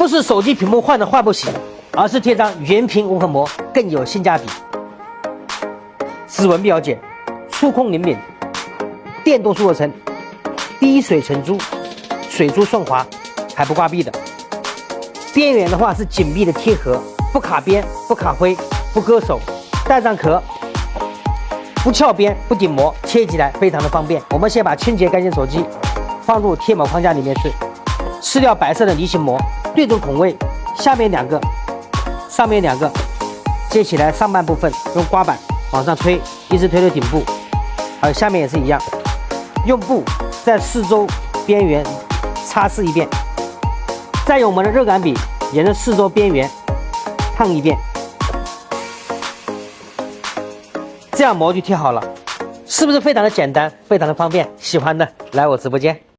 不是手机屏幕换了换不行，而是贴张原屏无痕膜更有性价比。指纹表解，触控灵敏，电动塑合层，滴水成珠，水珠顺滑，还不挂壁的。边缘的话是紧密的贴合，不卡边，不卡灰，不割手，带上壳，不翘边，不顶膜，切起来非常的方便。我们先把清洁干净手机放入贴膜框架里面去，撕掉白色的离心膜，对准孔位，下面2个，上面2个，接起来上半部分用刮板往上推，一直推到顶部，还有下面也是一样，用布在四周边缘擦拭一遍，再用我们的热感笔沿着四周边缘烫一遍，这样膜就贴好了，是不是非常的简单，非常的方便？喜欢的来我直播间。